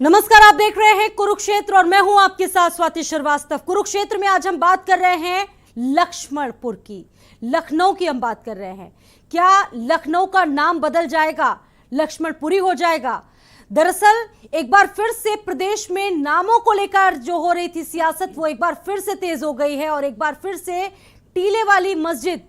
नमस्कार, आप देख रहे हैं कुरुक्षेत्र और मैं हूं आपके साथ स्वाति श्रीवास्तव। कुरुक्षेत्र में आज हम बात कर रहे हैं लक्ष्मणपुर की, लखनऊ की हम बात कर रहे हैं। क्या लखनऊ का नाम बदल जाएगा, लक्ष्मणपुरी हो जाएगा? दरअसल एक बार फिर से प्रदेश में नामों को लेकर जो हो रही थी सियासत, वो एक बार फिर से तेज हो गई है और एक बार फिर से टीले वाली मस्जिद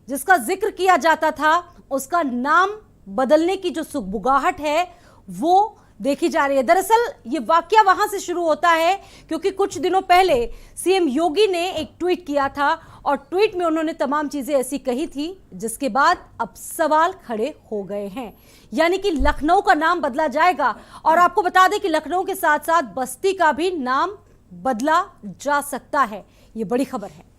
जिसका जिक्र किया जाता था, उसका नाम बदलने की जो सुगबुगाहट है वो देखी जा रही है। दरअसल ये वाकया वहां से शुरू होता है क्योंकि कुछ दिनों पहले सीएम योगी ने एक ट्वीट किया था और ट्वीट में उन्होंने तमाम चीजें ऐसी कही थी जिसके बाद अब सवाल खड़े हो गए हैं। यानी कि लखनऊ का नाम बदला जाएगा और आपको बता दें कि लखनऊ के साथ साथ बस्ती का भी नाम बदला जा सकता है। ये बड़ी खबर है।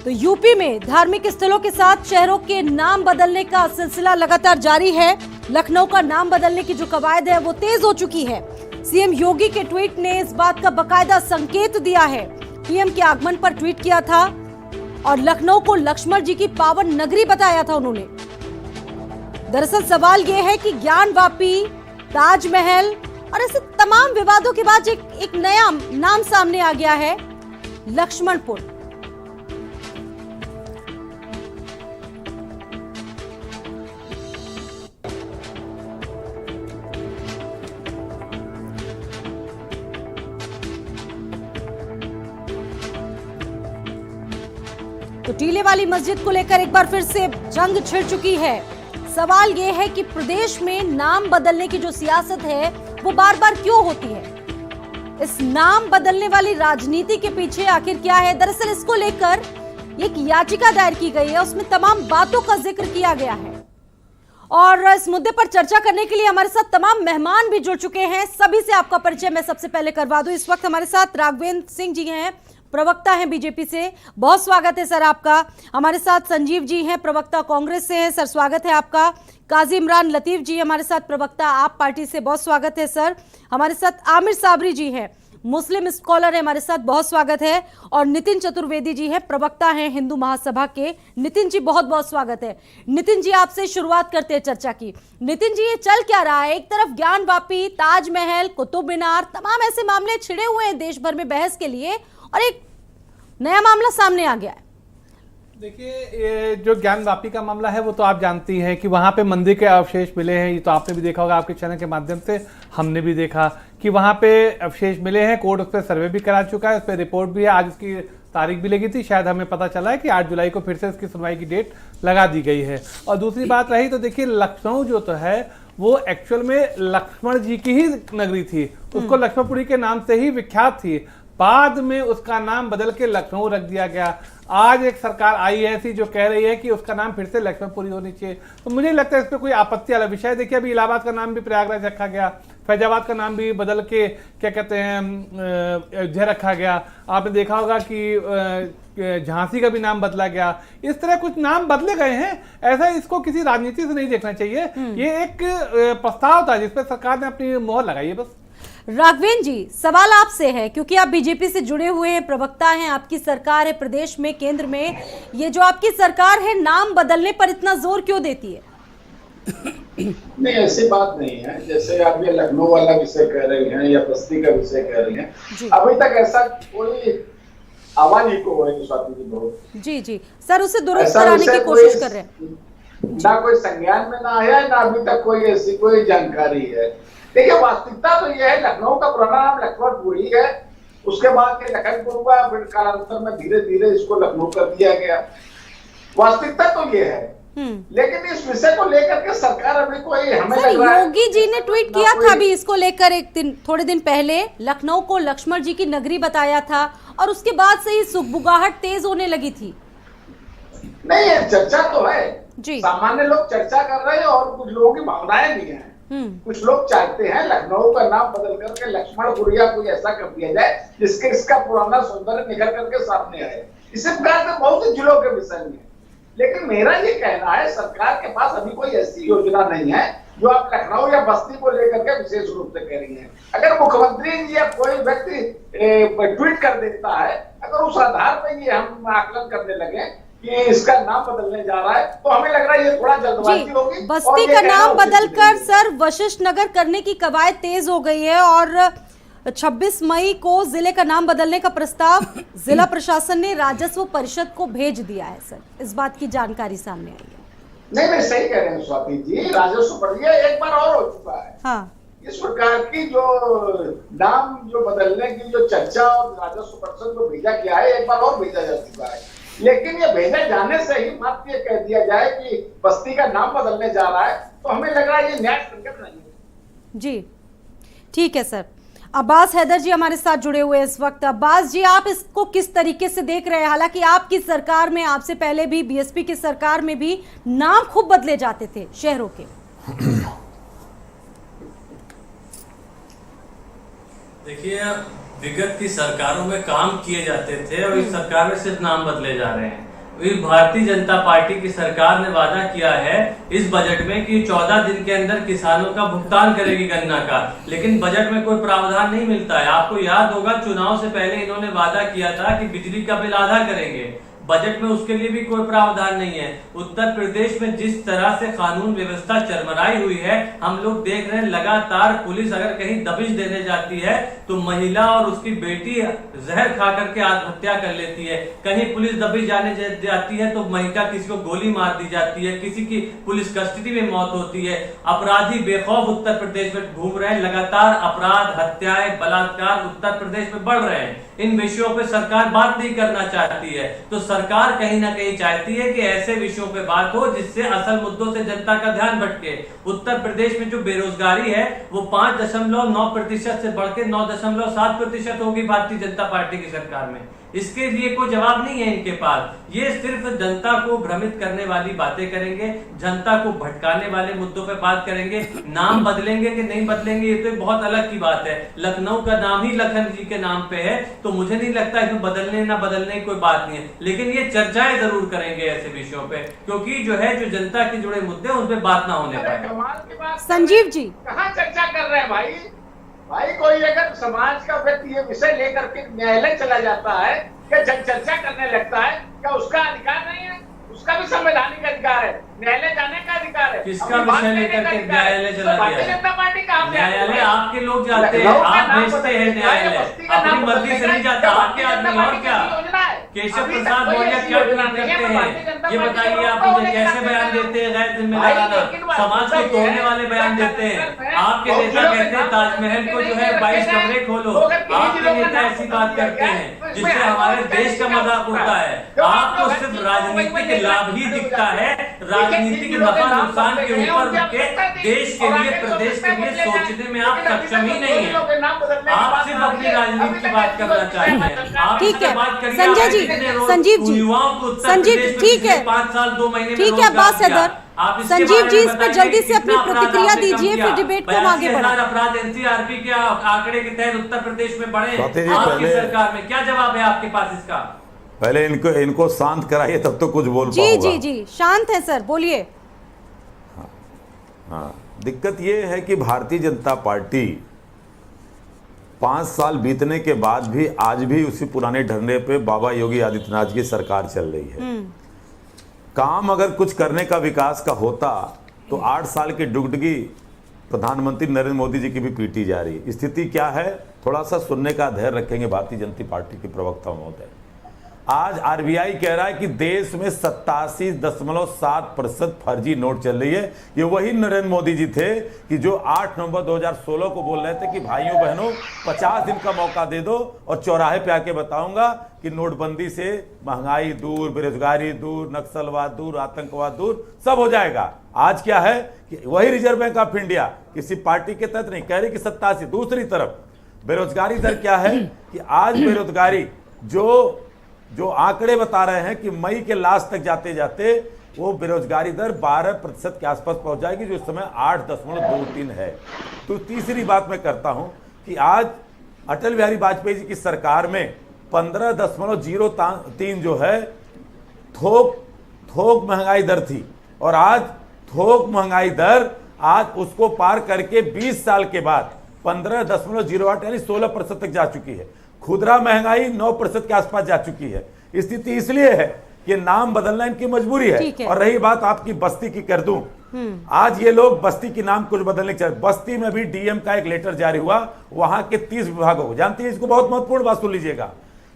तो यूपी में धार्मिक स्थलों के साथ शहरों के नाम बदलने का सिलसिला लगातार जारी है। लखनऊ का नाम बदलने की जो कवायद है वो तेज हो चुकी है। सीएम योगी के ट्वीट ने इस बात का बकायदा संकेत दिया है। पीएम के आगमन पर ट्वीट किया था और लखनऊ को लक्ष्मण जी की पावन नगरी बताया था उन्होंने। दरअसल सवाल यह है कि ज्ञानवापी, ताजमहल और ऐसे तमाम विवादों के बाद एक नया नाम सामने आ गया है, लक्ष्मणपुर। तो टीले वाली मस्जिद को लेकर एक बार फिर से जंग छिड़ चुकी है। सवाल यह है कि प्रदेश में नाम बदलने की जो सियासत है वो बार बार क्यों होती है? इस नाम बदलने वाली राजनीति के पीछे आखिर क्या है? दरअसल इसको लेकर एक याचिका दायर की गई है, उसमें तमाम बातों का जिक्र किया गया है और इस मुद्दे पर चर्चा करने के लिए हमारे साथ तमाम मेहमान भी जुड़ चुके हैं। सभी से आपका परिचय मैं सबसे पहले करवा दूं। इस वक्त हमारे साथ राघवेंद्र सिंह जी हैं, प्रवक्ता हैं बीजेपी से, बहुत स्वागत है सर आपका। हमारे साथ संजीव जी हैं, प्रवक्ता कांग्रेस से हैं, सर स्वागत है आपका। काजी इमरान लतीफ जी हमारे साथ, प्रवक्ता आप पार्टी से, बहुत स्वागत है सर। हमारे साथ आमिर साबरी जी हैं, मुस्लिम स्कॉलर है, हमारे साथ, बहुत स्वागत है। और नितिन चतुर्वेदी जी हैं, प्रवक्ता हैं हिंदू महासभा के। नितिन जी बहुत बहुत स्वागत है। नितिन जी आपसे शुरुआत करते हैं चर्चा की। नितिन जी, ये चल क्या रहा है? एक तरफ ज्ञानवापी, ताजमहल, कुतुब मीनार, तमाम ऐसे मामले छिड़े हुए हैं देश भर में बहस के लिए और एक नया मामला सामने आ गया है। देखिए, ये जो ज्ञानवापी का मामला है वो तो आप जानती हैं कि वहाँ पे मंदिर के अवशेष मिले हैं। ये तो आपने भी देखा होगा, आपके चैनल के माध्यम से हमने भी देखा कि वहाँ पे अवशेष मिले हैं। कोर्ट उस पर सर्वे भी करा चुका है, उस पर रिपोर्ट भी है। आज उसकी तारीख भी लगी थी, शायद हमें पता चला है कि 8 जुलाई को फिर से इसकी सुनवाई की डेट लगा दी गई है। और दूसरी बात रही तो देखिए, लखनऊ जो तो है वो एक्चुअल में लक्ष्मण जी की ही नगरी थी, उसको लक्ष्मणपुरी के नाम से ही विख्यात थी। बाद में उसका नाम बदल के लखनऊ रख दिया गया। आज एक सरकार आई है ऐसी जो कह रही है कि उसका नाम फिर से लक्ष्मणपुरी होनी चाहिए। तो मुझे नहीं लगता इस पर कोई आपत्ति वाला विषय है। देखिए, अभी इलाहाबाद का नाम भी प्रयागराज रखा गया, फैजाबाद का नाम भी बदल के क्या कहते हैं अयोध्या रखा गया। आपने देखा होगा कि झांसी का भी नाम बदला गया। इस तरह कुछ नाम बदले गए हैं। ऐसा इसको किसी राजनीति से नहीं देखना चाहिए। ये एक प्रस्ताव था जिसपे सरकार ने अपनी मोहर लगाई है बस। राघवेंद्र जी, सवाल आपसे है क्योंकि आप बीजेपी से जुड़े हुए हैं, प्रवक्ता हैं, आपकी सरकार है प्रदेश में, केंद्र में। ये जो आपकी सरकार है, नाम बदलने पर इतना जोर क्यों देती है? नहीं, ऐसी बात नहीं है। जैसे आप ये लखनऊ वाला विषय कह रही हैं या बस्ती का विषय कह रही हैं, अभी तक ऐसा कोई आवाज नहीं को हो रही स्वाति जी। बहुत जी सर, उसे दुरुस्त कराने की कोशिश कर रहे हैं। ना कोई संज्ञान में ना आया, ना अभी तक कोई ऐसी कोई जानकारी है। देखिए, वास्तविकता तो यह है, लखनऊ का पुराना नाम लक्ष्मणपुरी है। उसके बाद के लखनपुर हुआ, फिर कालांतर में धीरे धीरे इसको लखनऊ कर दिया गया। वास्तविकता तो ये है, लेकिन इस विषय को लेकर के सरकार अभी कोई हमें सर, योगी जी ने ट्वीट किया था अभी इसको लेकर थोड़े दिन पहले, लखनऊ को लक्ष्मण जी की नगरी बताया था और उसके बाद से ही सुगबुगाहट तेज होने लगी थी। नहीं, चर्चा तो है जी, सामान्य लोग चर्चा कर रहे हैं और कुछ लोगों की भावनाएं भी हैं। कुछ लोग चाहते हैं लखनऊ का नाम बदल करके लक्ष्मणपुरिया कोई ऐसा कर दिया जाए जिसके इसका पुराना सौंदर्य निकल करके सामने आए। इसी प्रकार के बहुत से जिलों के विषय में। लेकिन मेरा ये कहना है, सरकार के पास अभी कोई ऐसी योजना नहीं है जो आप लखनऊ या बस्ती को लेकर के विशेष रूप से कह रही हैं। अगर मुख्यमंत्री जी या कोई व्यक्ति ट्वीट कर देता है, अगर उस आधार पर ये हम आकलन करने लगे कि इसका नाम बदलने जा रहा है, तो हमें लग रहा है ये थोड़ा जल्दबाजी होगी। बस्ती का नाम बदलकर सर वशिष्ठ नगर करने की कवायद तेज हो गई है और 26 मई को जिले का नाम बदलने का प्रस्ताव जिला प्रशासन ने राजस्व परिषद को भेज दिया है। सर, इस बात की जानकारी सामने आई है। नहीं, सही कह रहे हैं स्वाति जी, राजस्व परिषद एक बार और हो चुका है। हाँ, इस प्रकार की जो नाम जो बदलने की जो चर्चा और राजस्व परिषद को भेजा गया है, एक बार और भेजा जा चुका है। लेकिन ये भेजे जाने से ही मात्र ये कह दिया जाए कि बस्ती का नाम बदलने जा रहा है, तो हमें लग रहा है ये न्याय संकट नहीं है। जी ठीक है सर। अब्बास हैदर जी हमारे साथ जुड़े हुए हैं इस वक्त। अब्बास जी, आप इसको किस तरीके से देख रहे हैं? हालांकि आपकी सरकार में, आपसे पहले भी बीएसपी की सरकार में भी नाम खूब बदले जाते थे शहरों के। देखिए, विगत की सरकारों में काम किए जाते थे और इस सरकार में सिर्फ नाम बदले जा रहे हैं। भारतीय जनता पार्टी की सरकार ने वादा किया है इस बजट में कि 14 दिन के अंदर किसानों का भुगतान करेगी गन्ना का, लेकिन बजट में कोई प्रावधान नहीं मिलता है। आपको याद होगा, चुनाव से पहले इन्होंने वादा किया था कि बिजली का बिल आधा करेंगे, बजट में उसके लिए भी कोई प्रावधान नहीं है। उत्तर प्रदेश में जिस तरह से कानून व्यवस्था चरमराई हुई है, हम लोग देख रहे हैं लगातार पुलिस अगर कहीं दबिश देने जाती है तो महिला और उसकी बेटी जहर खा करके आत्महत्या कर लेती है। कहीं पुलिस दबिश जाने जाती है तो महिला किसी को गोली मार दी जाती है, किसी की पुलिस कस्टडी में मौत होती है। अपराधी बेखौफ उत्तर प्रदेश में घूम रहे हैं, लगातार अपराध, हत्याएं, बलात्कार उत्तर प्रदेश में बढ़ रहे हैं। इन विषयों पे सरकार बात नहीं करना चाहती है, तो सरकार कहीं ना कहीं चाहती है कि ऐसे विषयों पे बात हो जिससे असल मुद्दों से जनता का ध्यान भटके। उत्तर प्रदेश में जो बेरोजगारी है वो 5.9% से बढ़ के 9.7% होगी भारतीय जनता पार्टी की सरकार में। इसके लिए कोई जवाब नहीं है इनके पास। ये सिर्फ जनता को भ्रमित करने वाली बातें करेंगे, जनता को भटकाने वाले मुद्दों पे बात करेंगे। नाम बदलेंगे कि नहीं बदलेंगे ये तो बहुत अलग की बात है। लखनऊ का नाम ही लखन जी के नाम पे है, तो मुझे नहीं लगता इसमें बदलने ना बदलने की कोई बात नहीं है, लेकिन ये चर्चाएं जरूर करेंगे ऐसे विषयों पे, क्योंकि जो है जो जनता के जुड़े मुद्दे उन पे बात ना होने पाए। संजीव जी कहाँ चर्चा कर रहे हैं भाई कोई अगर समाज का व्यक्ति ये विषय लेकर के न्यायालय चला जाता है, क्या जब चर्चा करने लगता है, क्या उसका अधिकार नहीं है? उसका भी संवैधानिक अधिकार है, न्यायालय जाने का अधिकार है। किसका विषय लेकर के न्यायालय चला गया? भारतीय जनता पार्टी का न्यायालय आपके लोग जाते हैं, आप भेजते हैं न्यायालय, अपनी मर्जी से नहीं जाता। आपके आदमी और क्या? केशव प्रसाद मौर्य क्या करते हैं ये बताइए। आप मुझे कैसे बयान देते हैं गैर जिम्मेदाराना, समाज को तोड़ने वाले बयान देते हैं। आपके नेता कहते हैं ताजमहल को जो है 22 कमरे खोलो, आपके नेता ऐसी बात करते हैं जिससे हमारे देश का मजाक उड़ता है। आपको सिर्फ राजनीतिक लाभ ही दिखता है, राजनीतिक नफा नुकसान के ऊपर उनके देश के लिए, प्रदेश के लिए सोचने में आप सक्षम ही नहीं है। आप सिर्फ अपनी राजनीति की बात करना चाहते हैं। ठीक है संजय जी, संजीव जी, संजीव जी, ठीक है, 5 साल 2 महीने ठीक है अब्बास हैदर, संजीव जी इस पर जल्दी से अपनी प्रतिक्रिया दीजिए, फिर डिबेट को आगे बढ़ाएं। अपराध एनसीआरपी के आंकड़े के तहत उत्तर प्रदेश में बढ़े आपकी सरकार में, क्या जवाब है आपके पास इसका? पहले इनको शांत कराइए तब तो कुछ बोल पाऊंगा। जी जी जी, शांत है सर, बोलिए। हाँ, दिक्कत ये है कि भारतीय जनता पार्टी 5 साल बीतने के बाद भी आज भी उसी पुराने ढर्रे पे बाबा योगी आदित्यनाथ की सरकार चल रही है। काम अगर कुछ करने का विकास का होता तो 8 साल की डुगडुगी प्रधानमंत्री नरेंद्र मोदी जी की भी पीटी जा रही है। स्थिति क्या है, थोड़ा सा सुनने का धैर्य रखेंगे भारतीय जनता पार्टी के प्रवक्ता महोदय। आज आरबीआई कह रहा है कि देश में 87.7% फर्जी नोट चल रही है। ये वही नरेंद्र मोदी जी थे कि जो 8 नवंबर 2016 को बोल रहे थे कि भाइयों बहनों 50 दिन का मौका दे दो और चौराहे पे आके बताऊंगा कि नोटबंदी से महंगाई दूर, बेरोजगारी दूर, नक्सलवाद दूर, आतंकवाद दूर, सब हो जाएगा। आज क्या है कि वही रिजर्व बैंक ऑफ इंडिया किसी पार्टी के तहत नहीं कह रही कि 87। दूसरी तरफ बेरोजगारी दर क्या है कि आज बेरोजगारी जो आंकड़े बता रहे हैं कि मई के लास्ट तक जाते जाते वो बेरोजगारी दर 12% के आसपास पहुंच जाएगी, जो इस समय 8.23 है। तो तीसरी बात मैं करता हूं कि आज अटल बिहारी वाजपेयी जी की सरकार में 15.03 जो है थोक महंगाई दर थी, और आज थोक महंगाई दर आज उसको पार करके 20 साल के बाद 15.08 यानी 16% तक जा चुकी है। खुदरा महंगाई 9% के आसपास जा चुकी है। स्थिति इसलिए है ये नाम बदलना इनकी मजबूरी ठीक है। है। और रही बात आपकी बस्ती की, कर दूं, आज ये लोग बस्ती की नाम कुछ बदलने के चाहते। बस्ती में भी डीएम का एक लेटर जारी हुआ, वहां के 30 विभागों को, जानती है, इसको बहुत महत्वपूर्ण बात सुन लीजिएगा।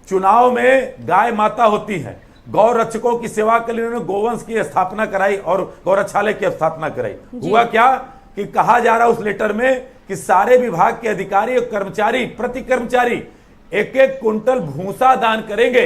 चुनाव में गाय माता होती है, गौ रक्षकों की सेवा के लिए उन्होंने गोवंश की स्थापना कराई और गौरक्षालय की स्थापना कराई। हुआ क्या कि कहा जा रहा उस लेटर में कि सारे विभाग के अधिकारी और कर्मचारी, प्रति कर्मचारी 1-1 कुंटल भूसा दान करेंगे।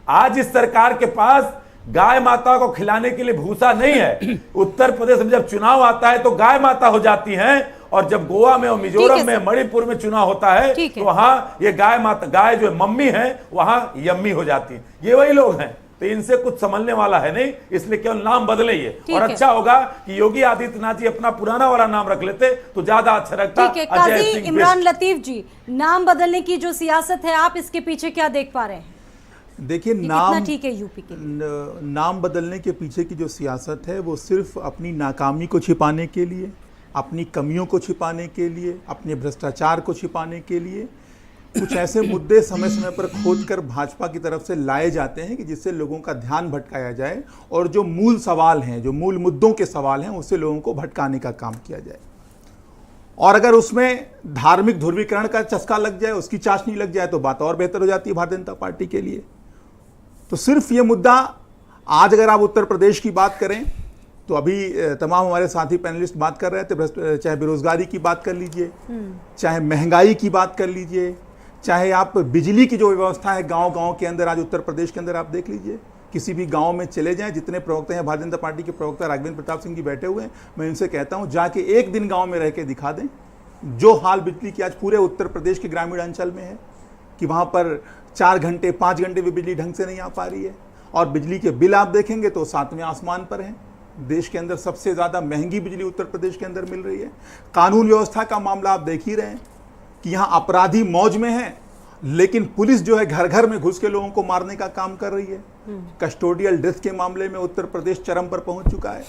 आज इस सरकार के पास गाय माता को खिलाने के लिए भूसा नहीं है। उत्तर प्रदेश में जब चुनाव आता है तो गाय माता हो जाती हैं, और जब गोवा में और मिजोरम में, मणिपुर में चुनाव होता है तो वहां ये गाय माता, गाय जो मम्मी है वहां यम्मी हो जाती है। ये वही लोग हैं, तो इनसे कुछ समझने वाला है नहीं, इसलिए केवल नाम बदले ये। और अच्छा होगा कि योगी आदित्यनाथ जी अपना पुराना वाला नाम रख लेते तो ज्यादा अच्छा लगता। काजी इमरान लतीफ जी, नाम बदलने की जो सियासत है, आप इसके पीछे क्या देख पा रहे हैं? देखिए, नाम ठीक है यूपी के नाम बदलने के पीछे की जो सियासत है वो सिर्फ अपनी नाकामी को छिपाने के लिए, अपनी कमियों को छिपाने के लिए, अपने भ्रष्टाचार को छिपाने के लिए कुछ ऐसे मुद्दे समय समय पर खोजकर भाजपा की तरफ से लाए जाते हैं कि जिससे लोगों का ध्यान भटकाया जाए और जो मूल सवाल हैं, जो मूल मुद्दों के सवाल हैं, उससे लोगों को भटकाने का काम किया जाए। और अगर उसमें धार्मिक ध्रुवीकरण का चस्का लग जाए, उसकी चाशनी लग जाए, तो बात और बेहतर हो जाती है भारतीय जनता पार्टी के लिए। तो सिर्फ ये मुद्दा, आज अगर आप उत्तर प्रदेश की बात करें तो अभी तमाम हमारे साथी पैनलिस्ट बात कर रहे थे, चाहे बेरोजगारी की बात कर लीजिए, चाहे महंगाई की बात कर लीजिए, चाहे आप बिजली की जो व्यवस्था है गांव-गांव के अंदर, आज उत्तर प्रदेश के अंदर आप देख लीजिए, किसी भी गांव में चले जाएं, जितने प्रवक्ता हैं, भारतीय जनता पार्टी के प्रवक्ता राघवेंद्र प्रताप सिंह जी बैठे हुए हैं, मैं इनसे कहता हूं जाके एक दिन गांव में रह के दिखा दें जो हाल बिजली की आज पूरे उत्तर प्रदेश के ग्रामीण अंचल में है, कि वहां पर 4 घंटे 5 घंटे भी बिजली ढंग से नहीं आ पा रही है। और बिजली के बिल आप देखेंगे तो 7वें आसमान पर हैं। देश के अंदर सबसे ज़्यादा महंगी बिजली उत्तर प्रदेश के अंदर मिल रही है। कानून व्यवस्था का मामला आप देख ही रहे हैं कि यहाँ अपराधी मौज में हैं, लेकिन पुलिस जो है घर घर में घुस के लोगों को मारने का काम कर रही है। कस्टोडियल डेथ के मामले में उत्तर प्रदेश चरम पर पहुंच चुका है।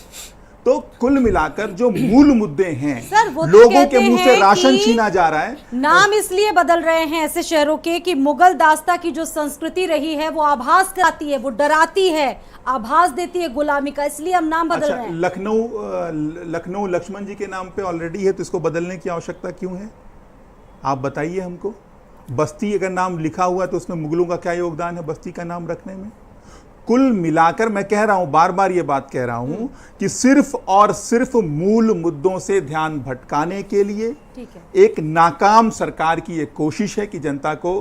तो कुल मिलाकर जो मूल मुद्दे हैं, सर, वो लोगों के मुंह से राशन छीना जा रहा है। नाम इसलिए बदल रहे हैं ऐसे शहरों के कि मुगल दास्ता की जो संस्कृति रही है वो आभास कराती है, वो डराती है, आभास देती है गुलामी का, इसलिए हम नाम बदल रहे हैं। लखनऊ लक्ष्मण जी के नाम पे ऑलरेडी है, तो इसको बदलने की आवश्यकता क्यों है? आप बताइए हमको। बस्ती अगर नाम लिखा हुआ है तो उसमें मुगलों का क्या योगदान है बस्ती का नाम रखने में? कुल मिलाकर मैं कह रहा हूं, बार बार ये बात कह रहा हूं कि सिर्फ और सिर्फ मूल मुद्दों से ध्यान भटकाने के लिए एक नाकाम सरकार की एक कोशिश है कि जनता को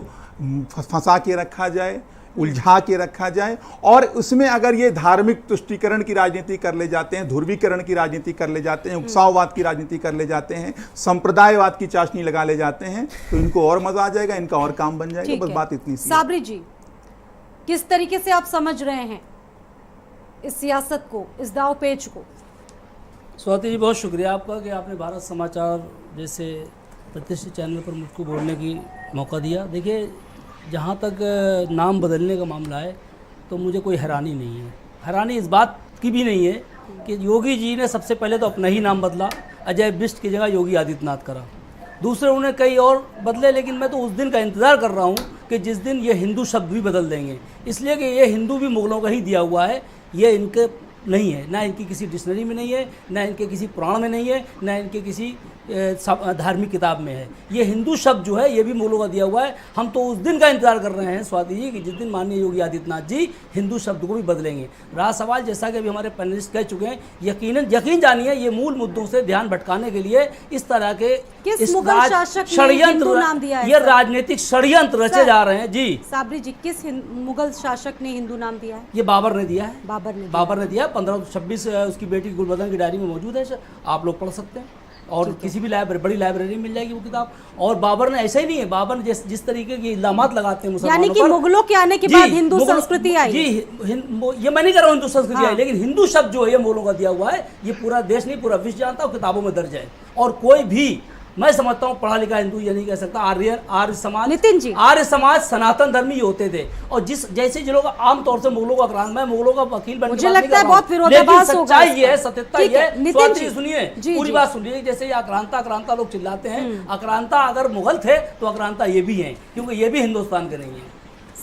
फंसा के रखा जाए, उलझा के रखा जाए। और उसमें अगर ये धार्मिक तुष्टीकरण की राजनीति कर ले जाते हैं, ध्रुवीकरण की राजनीति कर ले जाते हैं, उत्साहवाद की राजनीति कर ले जाते हैं, संप्रदायवाद की चाशनी लगा ले जाते हैं, तो इनको और मजा आ जाएगा, इनका और काम बन जाएगा। बस बात इतनी सी। साबरी जी, किस तरीके से आप समझ रहे हैं इस सियासत को, इस दांवपेच को? स्वाति जी, बहुत शुक्रिया आपका कि आपने भारत समाचार जैसे प्रतिष्ठित चैनल पर मुझको बोलने की मौका दिया। देखिए, जहाँ तक नाम बदलने का मामला है तो मुझे कोई हैरानी नहीं है। हैरानी इस बात की भी नहीं है कि योगी जी ने सबसे पहले तो अपना ही नाम बदला, अजय बिष्ट की जगह योगी आदित्यनाथ करा। दूसरे उन्होंने कई और बदले, लेकिन मैं तो उस दिन का इंतज़ार कर रहा हूँ कि जिस दिन ये हिंदू शब्द भी बदल देंगे, इसलिए कि ये हिंदू भी मुगलों का ही दिया हुआ है, ये इनके नहीं है, ना इनकी किसी डिक्शनरी में नहीं है, ना इनके किसी पुराण में नहीं है, ना इनके किसी धार्मिक किताब में है। ये हिंदू शब्द जो है ये भी मुगलों का दिया हुआ है। हम तो उस दिन का इंतजार कर रहे हैं स्वाति जी कि जिस दिन माननीय योगी आदित्यनाथ जी हिंदू शब्द को भी बदलेंगे। रहा सवाल, जैसा कि अभी हमारे पैनलिस्ट कह चुके हैं, यकीन जानिए ये मूल मुद्दों से ध्यान भटकाने के लिए इस तरह के षड्यंत्र, ये राजनीतिक षड्यंत्र रचे जा रहे हैं। जी साबरी जी, किस मुगल शासक ने हिंदू नाम दिया है? ये बाबर ने दिया है। बाबर ने दिया 1526 उसकी बेटी गुलबदन की डायरी में मौजूद है, आप लोग पढ़ सकते हैं, और किसी भी बड़ी लाइब्रेरी में मिल जाएगी वो किताब। और बाबर ने ऐसा ही नहीं है, बाबर ने जिस तरीके की इल्जामात लगाते हैं मुसलमानों पर, यानी कि मुगलों के आने के बाद हिंदू संस्कृति आई। जी, ये मैं नहीं कर रहा हूँ हिंदू संस्कृति आई, लेकिन हिंदू शब्द जो है ये मुगलों का दिया हुआ है। ये पूरा देश नहीं, पूरा विश्व जानता है, किताबों में दर्ज है। और कोई भी, मैं समझता हूँ, पढ़ा लिखा हिंदू ये नहीं कह सकता। आर्य समाज, नितिन जी, आर्य समाज सनातन धर्मी होते थे। और जैसे जो लोग आमतौर से मुगलों का आक्रांत, मैं मुगलों का वकील बनने मुझे लगता है बहुत विरोधाभास होगा। सच्चाई ये है, सत्यता ये है। नितिन जी सुनिए, पूरी बात सुनिए। जैसे ये आक्रांता लोग चिल्लाते हैं, आक्रांता अगर मुगल थे तो आक्रांता ये भी हैं, क्योंकि ये भी हिंदुस्तान के नहीं है।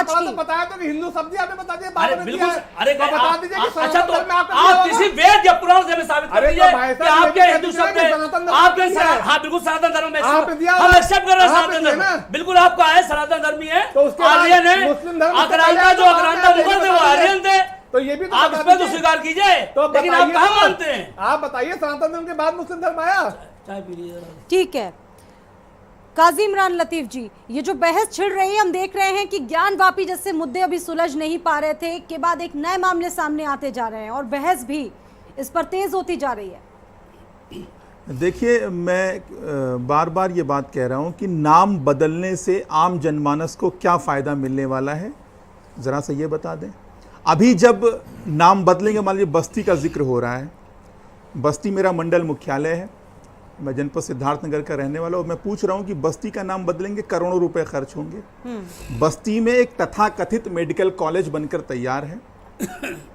आज की। बताया तो कि हिंदू सब्जी आपने बता दिया, अरे बाद में बिल्कुल, दिया है। अरे तो बता दीजिए कि अच्छा तो में आपका आप दिया किसी होगा। वेद या पुराण से हमें साबित कर अरे दीजिए तो भाई कि साहब, आपके ये हिंदू कहते शब्द हैं है, कि सनातन धर्म आपके क्या है? हाँ बिल्कुल सनातन धर्म में आप दिया हम एक्सेप्ट कर रहे हैं, आप सनातन दिए धर्म ना। बिल्कुल आपका है, सनातन धर्मी है, तो उसके बाद आर्यन है, मुस्लिम धर्म से आक्रांता पहले जो तो आक्रांता आप मुगल थे वो बताइए। आर्यन थे, तो ये भी तो आप बता इस पर तो दीजिए। स्वीकार कीजिए, तो लेकिन आप बताइए कहाँ तो। मानते हैं? आप बताइए सनातन धर्म के बाद मुस्लिम धर्म आया? चाय पी लीजिए। ठीक है काजी इमरान लतीफ जी, ये जो बहस छिड़ रही है, हम देख रहे हैं कि ज्ञानवापी जैसे मुद्दे अभी सुलझ नहीं पा रहे थे, के बाद एक नए मामले सामने आते जा रहे हैं और बहस भी इस पर तेज होती जा रही है। देखिए, मैं बार बार ये बात कह रहा हूँ कि नाम बदलने से आम जनमानस को क्या फ़ायदा मिलने वाला है, ज़रा सा ये बता दें। अभी जब नाम बदलेंगे, मान लीजिए बस्ती का जिक्र हो रहा है, बस्ती मेरा मंडल मुख्यालय है, मैं जनपद सिद्धार्थनगर का रहने वाला हूँ, मैं पूछ रहा हूँ कि बस्ती का नाम बदलेंगे करोड़ों रुपए खर्च होंगे। बस्ती में एक तथाकथित मेडिकल कॉलेज बनकर तैयार है,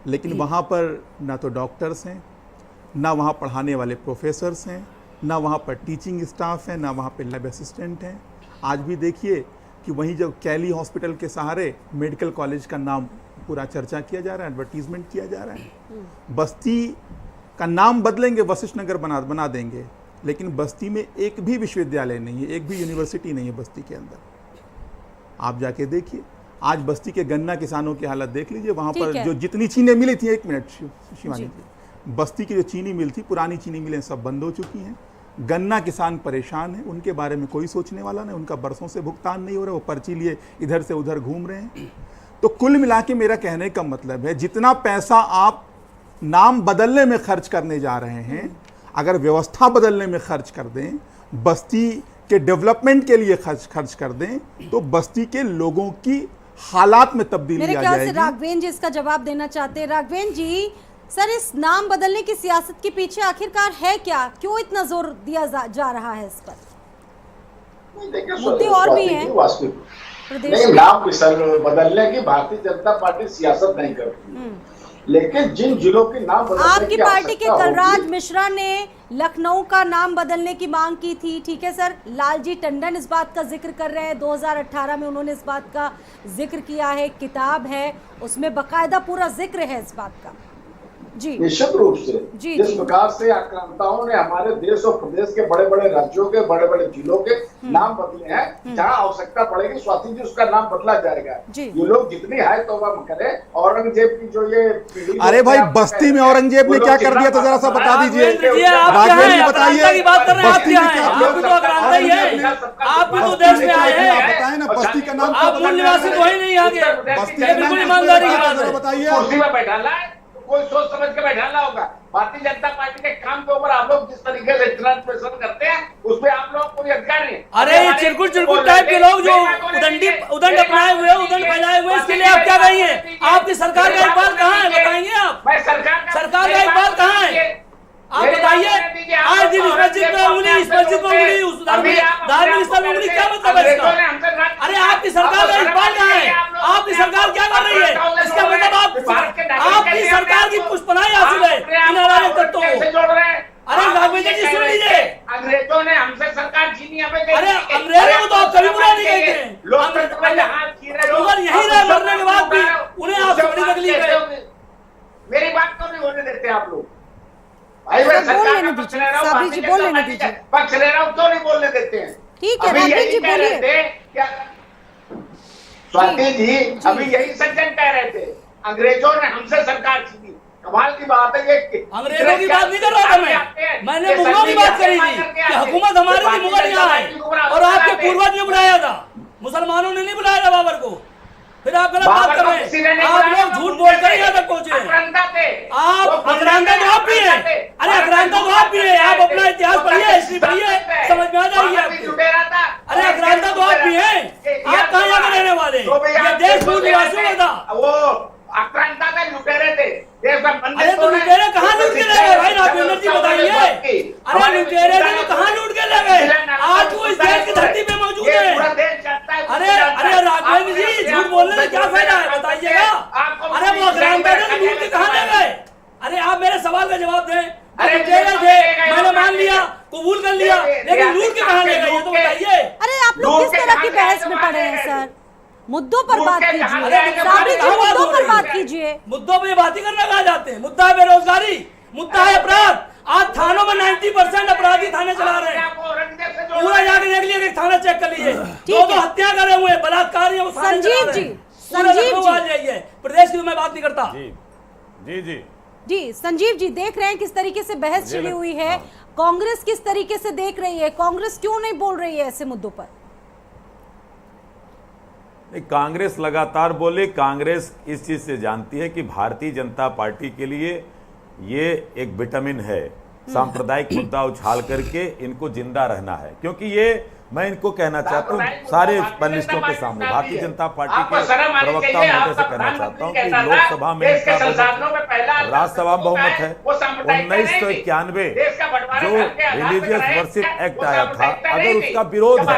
लेकिन वहाँ पर ना तो डॉक्टर्स हैं, ना वहाँ पढ़ाने वाले प्रोफेसर्स हैं, ना वहाँ पर टीचिंग स्टाफ है, ना वहाँ पे लैब असिस्टेंट हैं। आज भी देखिए कि वहीं जब कैली हॉस्पिटल के सहारे मेडिकल कॉलेज का नाम पूरा चर्चा किया जा रहा है, एडवर्टीजमेंट किया जा रहा है। बस्ती का नाम बदलेंगे, वशिष्ठ नगर बना देंगे, लेकिन बस्ती में एक भी विश्वविद्यालय नहीं है, एक भी यूनिवर्सिटी नहीं है बस्ती के अंदर। आप जाके देखिए, आज बस्ती के गन्ना किसानों की हालत देख लीजिए। वहाँ पर जो जितनी चीनें मिली थी, एक मिनट शिवानी जी, बस्ती की जो चीनी मिल थी, पुरानी चीनी मिलें सब बंद हो चुकी हैं। गन्ना किसान परेशान है, उनके बारे में कोई सोचने वाला नहीं, उनका बरसों से भुगतान नहीं हो रहा, वो पर्ची लिए इधर से उधर घूम रहे हैं। तो कुल मिला के मेरा कहने का मतलब है, जितना पैसा आप नाम बदलने में खर्च करने जा रहे हैं, अगर व्यवस्था बदलने में खर्च कर दें, बस्ती के डेवलपमेंट के लिए खर्च कर दें, तो बस्ती के लोगों की हालात में तब्दीली आ जाएगी। मेरे ख्याल से राघवेन जी इसका जवाब देना चाहते हैं। राघवेन जी, सर इस नाम बदलने की सियासत के पीछे आखिरकार है क्या, क्यों इतना जोर दिया जा रहा है इस पर? मुद्दे और भी हैं नहीं, नाम बदलने की भारतीय जनता पार्टी सियासत नहीं करती, लेकिन जिन जिलों के नाम बदलने आपकी पार्टी के कलराज मिश्रा ने लखनऊ का नाम बदलने की मांग की थी, ठीक है सर। लालजी टंडन इस बात का जिक्र कर रहे हैं, 2018 में उन्होंने इस बात का जिक्र किया है, किताब है उसमें बकायदा पूरा जिक्र है इस बात का। जी निश्चित रूप से जिस प्रकार से आक्रांताओं ने हमारे देश और प्रदेश के बड़े बड़े राज्यों के बड़े बड़े जिलों के नाम बदले हैं, जहां आवश्यकता पड़ेगी स्वाति जी उसका नाम बदला जाएगा। ये लोग जितनी हाय तौबा करें, औरंगजेब की जो ये पीढ़ी, अरे भाई बस्ती में औरंगजेब ने क्या कर दिया तो जरा सा बता दीजिए, राघवेन जी बताइए। बस्ती में क्या आप भी तो देश में आए हैं, बताए ना बस्ती का नाम, आप मूल निवासी तो ही नहीं आगे, बस्ती ये बिल्कुल ईमानदारी की बात है। बताइए, कुर्सी में बैठाना है, कोई सोच समझ के बैठाना होगा। भारतीय जनता पार्टी के काम के ऊपर आप लोग जिस तरीके से ट्रांसलेशन करते हैं, उस पर आप लोग कोई अधिकार नहीं। अरे ये चिरकुट टाइप के लोग जो उदंड अपनाए हुए, उदंड फैलाए हुए, इसके लिए आप क्या कहेंगे? आपकी सरकार का इकबाल कहाँ है, बताएंगे आप? मैं सरकार का इकबाल कहाँ है, आप बताइए। आज दिन इस मस्जिद में उंगली, इस मस्जिद में उंगली, उस धार्मिक स्थल में उंगली, क्या मतलब है इसका? अरे आपकी सरकार का इकबाल कहाँ है? आपकी सरकार क्या कर रही है? इसका मतलब आपकी सरकार की पुष्पनाई हासिल है इन अराजक तत्वों को। अरे राघवेन जी सुन लीजिए, अंग्रेजों ने हमसे सरकार छीनी, हमें अरे अंग्रेजों को तो आप कभी बुरा नहीं कहेंगे, यही रहे मरने के बाद भी उन्हें आपसे बड़ी तकलीफ है। मेरी बात तो नहीं होने देते आप लोग। बोल लेने दीजिए, साबरी जी बोल लेने दीजिए, पक्ष ले रहा हूँ तो नहीं बोलने देते हैं। ठीक है राघवेन जी बोलिए। स्वाति जी अभी यही सज्जन कह रहे थे, अंग्रेजों ने हमसे सरकार छीनी। कमाल की बात है ये। अंग्रेजों की बात नहीं कर रहा था मैंने मुगलों की बात करी थी कि हुकूमत हमारी थी, मुगल यहाँ है और आपके पूर्वज ने बुलाया था, मुसलमानों ने नहीं बुलाया था बाबर को। फिर आप गलत बात कर रहे हैं, आप लोग झूठ बोल कर यहाँ तक पहुंचे। आप आक्रांता तो आप भी हैं, अरे आक्रांता तो आप भी हैं, आप अपना इतिहास पढ़िए, हिस्ट्री पढ़िए, समझ में आ जाएगी आपको। अरे आक्रांता तो आप भी हैं, आप कहाँ यहाँ के रहने वाले? ये देश मूल निवासियों में था, वो आक्रांता का लुटेरे थे। अरे तो लुटेरे कहाँ लूट के ले गए भाई? राघवेंद्र जी बताइए, अरे लुटेरे थे तो कहाँ लूट के ले गए? आज वो इस देश की धरती पे मौजूद है। अरे राघवेंद्र जी झूठ बोलने में क्या फायदा है, बताइएगा। अरे वो आक्रांता थे तो लूट के कहाँ ले गए? अरे आप मेरे सवाल का जवाब दें। अरे लुटेरे थे, मैंने मान लिया, कबूल कर लिया, लेकिन लूट के कहाँ ले गए ये तो बताइए। अरे आप लोग किस तरह की बहस में पड़े हैं सर? मुद्दों पर बात कीजिए, साबरी जी मुद्दों पर बात कीजिए। मुद्दों पे बात ही करना कहाँ जाते हैं? मुद्दा है बेरोजगारी, मुद्दा है अपराध। आज थानों में 90% अपराधी थाने चला रहे हैं। पूरा जाके देख लीजिए, थाना चेक कर लीजिए, दो हत्या करे हुए बलात्कार। संजीव जी, प्रदेश की मैं बात नहीं करता। जी जी जी संजीव जी, देख रहे हैं किस तरीके से बहस छिड़ी हुई है, कांग्रेस किस तरीके से देख रही है, कांग्रेस क्यों नहीं बोल रही है ऐसे मुद्दों पर? कांग्रेस लगातार बोले। कांग्रेस इस चीज से जानती है कि भारतीय जनता पार्टी के लिए ये एक विटामिन है, सांप्रदायिक मुद्दा उछाल करके इनको जिंदा रहना है। क्योंकि ये मैं इनको कहना चाहता हूँ सारे पैनलिस्टों के सामने, भारतीय जनता पार्टी के प्रवक्ता महोदय से कहना चाहता हूँ कि लोकसभा में इनका बहुमत, राज्यसभा में बहुमत है। 1991 जो रिलीजियस वर्शिप एक्ट आया था, अगर उसका विरोध है,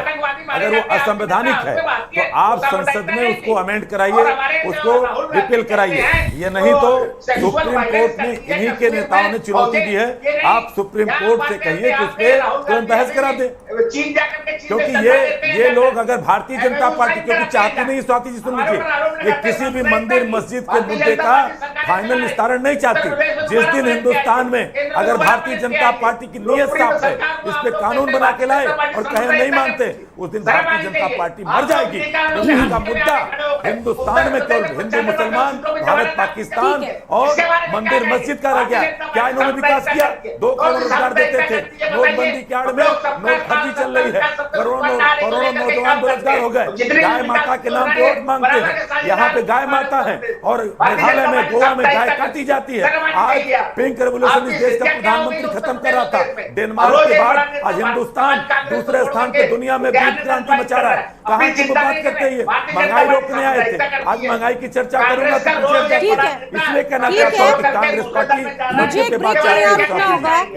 अगर वो असंवैधानिक है, तो आप संसद में उसको अमेंड कराइए, उसको रिपील कराइए। ये नहीं तो सुप्रीम कोर्ट ने, इन्हीं के नेताओं ने चुनौती दी है, आप सुप्रीम कोर्ट से कहिए कि उस पर तुरंत बहस करा दे। क्योंकि ये लोग अगर भारतीय जनता पार्टी, क्योंकि चाहती नहीं, स्वाति जी सुन लीजिए, ये किसी भी मंदिर मस्जिद के मुद्दे का फाइनल निस्तारण नहीं चाहती। जिस दिन हिंदुस्तान में अगर भारतीय जनता पार्टी की नीयत साफ है, इस पे कानून बना के लाए और कहे नहीं मानते, उस दिन भारतीय जनता पार्टी मर जाएगी। क्योंकि इसका मुद्दा हिंदुस्तान में केवल हिंदू मुसलमान, भारत पाकिस्तान और मंदिर मस्जिद का रह गया। क्या इन्होंने विकास किया? 2 करोड़ रोजगार देते थे, नोटबंदी के आड़ में नोटबंदी चल रही है, करोड़ों नौजवान बेरोजगार हो गए। गाय माता के नाम पे वोट मांगते हैं, यहाँ पे गाय माता है और मेघालय में, गोवा में गाय काटी जाती है। आज पिंक रेवोल्यूशन इस देश का प्रधानमंत्री खत्म कर रहा था। डेनमार्क के बाद आज हिंदुस्तान दूसरे स्थान पे दुनिया में विश्व क्रांति मचा रहा है। कहाँ की बात करते हैं? महंगाई रोकने आए थे, आज महंगाई की चर्चा करूंगा तो इसलिए कहना चाहता हूँ कि कांग्रेस पार्टी मुझे पे बात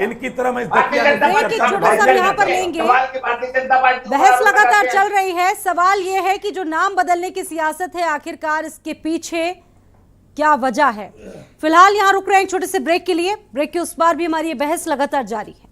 इनकी तरह मैं यहाँ पर लेंगे। बहस लगातार चल रही है। सवाल यह है कि जो नाम बदलने की सियासत है, आखिरकार इसके पीछे क्या वजह है? फिलहाल यहां रुक रहे हैं छोटे से ब्रेक के लिए। ब्रेक के उस पार भी हमारी ये बहस लगातार जारी है।